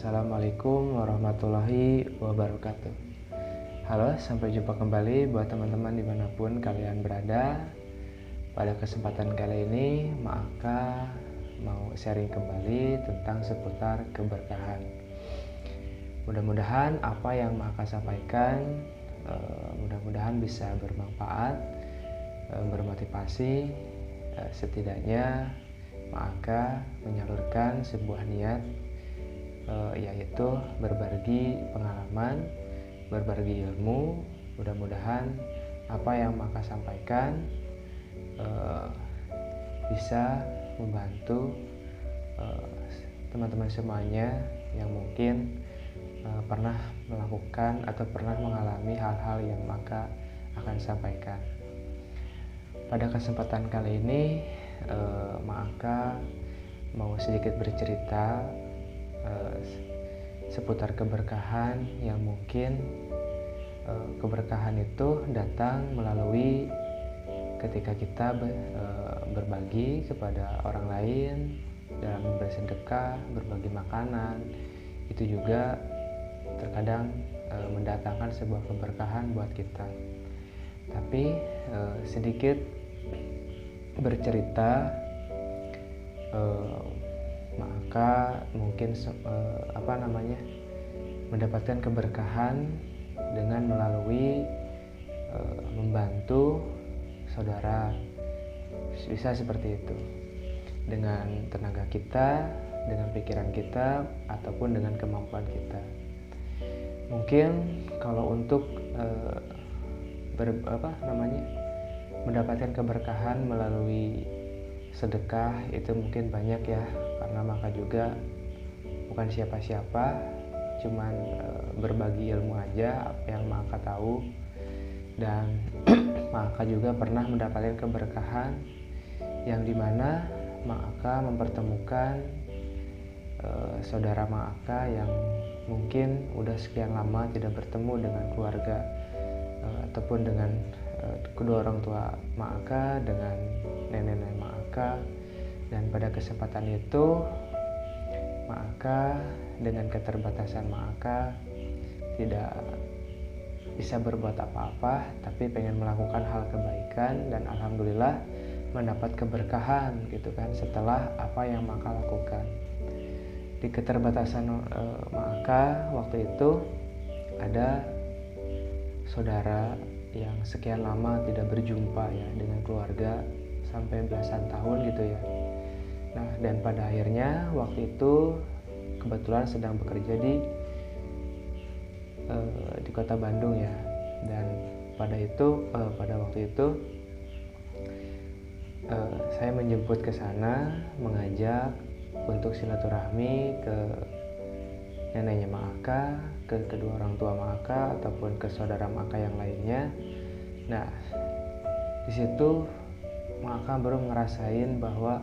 Assalamualaikum warahmatullahi wabarakatuh. Halo, sampai jumpa kembali buat teman-teman dimanapun kalian berada. Pada kesempatan kali ini, Maka mau sharing kembali tentang seputar keberkahan. Mudah-mudahan apa yang Maka sampaikan mudah-mudahan bisa bermanfaat, bermotivasi, setidaknya Maka menyalurkan sebuah niat, yaitu berbagi pengalaman, berbagi ilmu. Mudah-mudahan apa yang Maka sampaikan bisa membantu teman-teman semuanya yang mungkin pernah melakukan atau pernah mengalami hal-hal yang Maka akan sampaikan. Pada kesempatan kali ini Maka mau sedikit bercerita seputar keberkahan yang mungkin keberkahan itu datang melalui ketika kita berbagi kepada orang lain dalam bersedekah, berbagi makanan. Itu juga terkadang mendatangkan sebuah keberkahan buat kita. Tapi sedikit bercerita, Maka mungkin mendapatkan keberkahan dengan melalui membantu saudara, bisa seperti itu, dengan tenaga kita, dengan pikiran kita, ataupun dengan kemampuan kita. Mungkin kalau untuk mendapatkan keberkahan melalui sedekah itu mungkin banyak ya, karena Maka juga bukan siapa-siapa, cuman berbagi ilmu aja apa yang Maka tahu. Dan Maka juga pernah mendapatkan keberkahan yang dimana Maka mempertemukan saudara Maka yang mungkin udah sekian lama tidak bertemu dengan keluarga ataupun dengan kedua orang tua Maka, dengan nenek-nenek Maka. Dan pada kesempatan itu Maka dengan keterbatasan Maka tidak bisa berbuat apa-apa, tapi pengen melakukan hal kebaikan, dan alhamdulillah mendapat keberkahan gitu kan setelah apa yang Maka lakukan. Di keterbatasan Maka waktu itu ada saudara yang sekian lama tidak berjumpa ya dengan keluarga, sampai belasan tahun gitu ya. Nah, dan pada akhirnya waktu itu kebetulan sedang bekerja di kota Bandung ya. Dan pada waktu itu saya menjemput ke sana, mengajak untuk silaturahmi ke neneknya Maka, ke kedua orang tua Maka, ataupun ke saudara Maka yang lainnya. Nah, di situ Maka baru ngerasain bahwa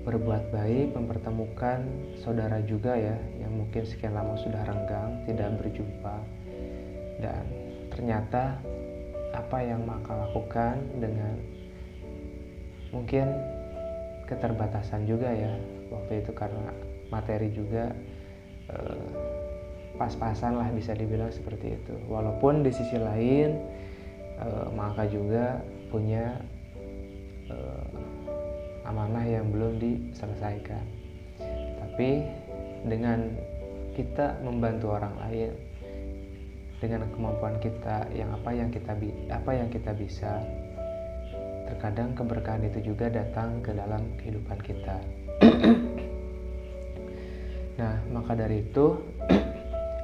berbuat baik, mempertemukan saudara juga ya, yang mungkin sekian lama sudah renggang, tidak berjumpa. Dan ternyata apa yang Maka lakukan dengan mungkin keterbatasan juga ya, waktu itu karena materi juga pas-pasan lah, bisa dibilang seperti itu. Walaupun di sisi lain Maka juga punya amanah yang belum diselesaikan. Tapi dengan kita membantu orang lain dengan kemampuan kita, apa yang kita bisa, terkadang keberkahan itu juga datang ke dalam kehidupan kita. Nah, maka dari itu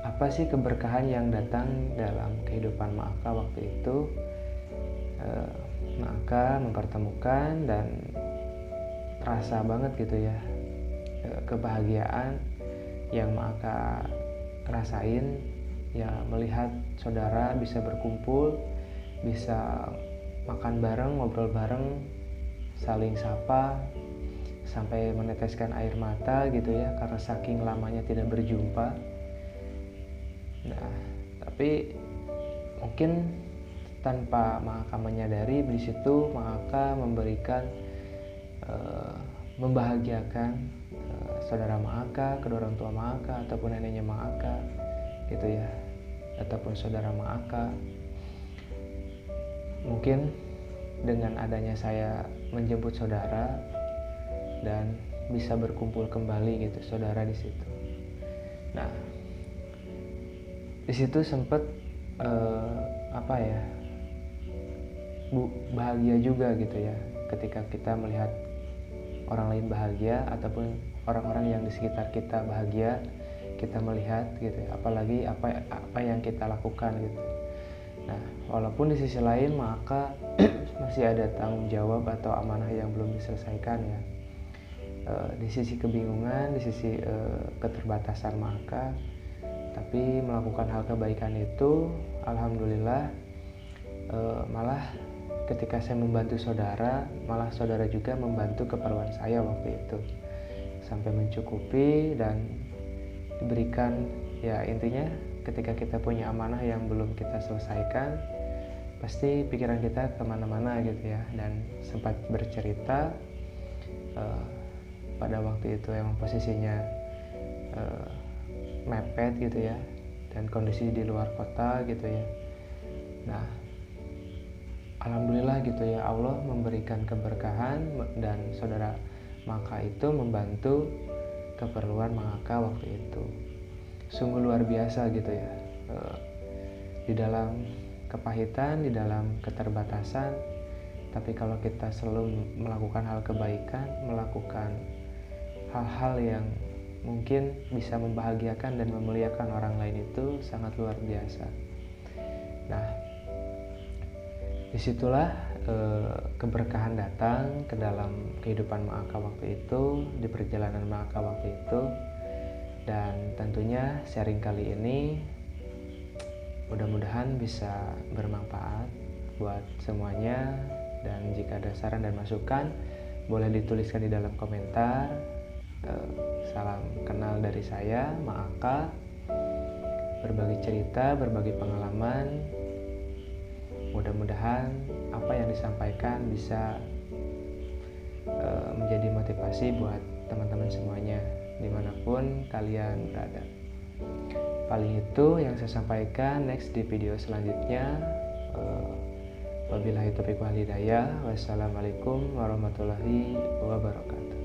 apa sih keberkahan yang datang dalam kehidupan Maka waktu itu? Maka mempertemukan dan terasa banget gitu ya, kebahagiaan yang Maka rasain ya, melihat saudara bisa berkumpul, bisa makan bareng, ngobrol bareng, saling sapa, sampai meneteskan air mata gitu ya, karena saking lamanya tidak berjumpa. Nah, tapi mungkin tanpa Maka menyadari, di situ Maka memberikan membahagiakan saudara Ma'aka, kedua orang tua Ma'aka, ataupun neneknya Ma'aka gitu ya, ataupun saudara Ma'aka. Mungkin dengan adanya saya menjemput saudara dan bisa berkumpul kembali gitu saudara di situ. Nah, di situ sempet bahagia juga gitu ya, ketika kita melihat orang lain bahagia ataupun orang-orang yang di sekitar kita bahagia, kita melihat gitu ya, apalagi apa yang kita lakukan gitu. Nah, walaupun di sisi lain maka masih ada tanggung jawab atau amanah yang belum diselesaikan ya, di sisi kebingungan, di sisi keterbatasan maka, tapi melakukan hal kebaikan itu alhamdulillah malah ketika saya membantu saudara, malah saudara juga membantu keperluan saya waktu itu sampai mencukupi dan diberikan. Ya intinya ketika kita punya amanah yang belum kita selesaikan, pasti pikiran kita kemana-mana gitu ya. Dan sempat bercerita pada waktu itu emang posisinya mepet gitu ya, dan kondisi di luar kota gitu ya. Nah, alhamdulillah gitu ya, Allah memberikan keberkahan dan saudara Maka itu membantu keperluan Maka waktu itu. Sungguh luar biasa gitu ya, di dalam kepahitan, di dalam keterbatasan, tapi kalau kita selalu melakukan hal kebaikan, melakukan hal-hal yang mungkin bisa membahagiakan dan memuliakan orang lain, itu sangat luar biasa. Nah, disitulah keberkahan datang ke dalam kehidupan Ma'aka waktu itu, di perjalanan Ma'aka waktu itu. Dan tentunya sharing kali ini mudah-mudahan bisa bermanfaat buat semuanya. Dan jika ada saran dan masukan, boleh dituliskan di dalam komentar. Salam kenal dari saya, Ma'aka, berbagi cerita, berbagi pengalaman. Mudah-mudahan apa yang disampaikan bisa menjadi motivasi buat teman-teman semuanya dimanapun kalian berada. Paling itu yang saya sampaikan. Next di video selanjutnya. Wabillahi taufiq wal hidayah. Wassalamualaikum warahmatullahi wabarakatuh.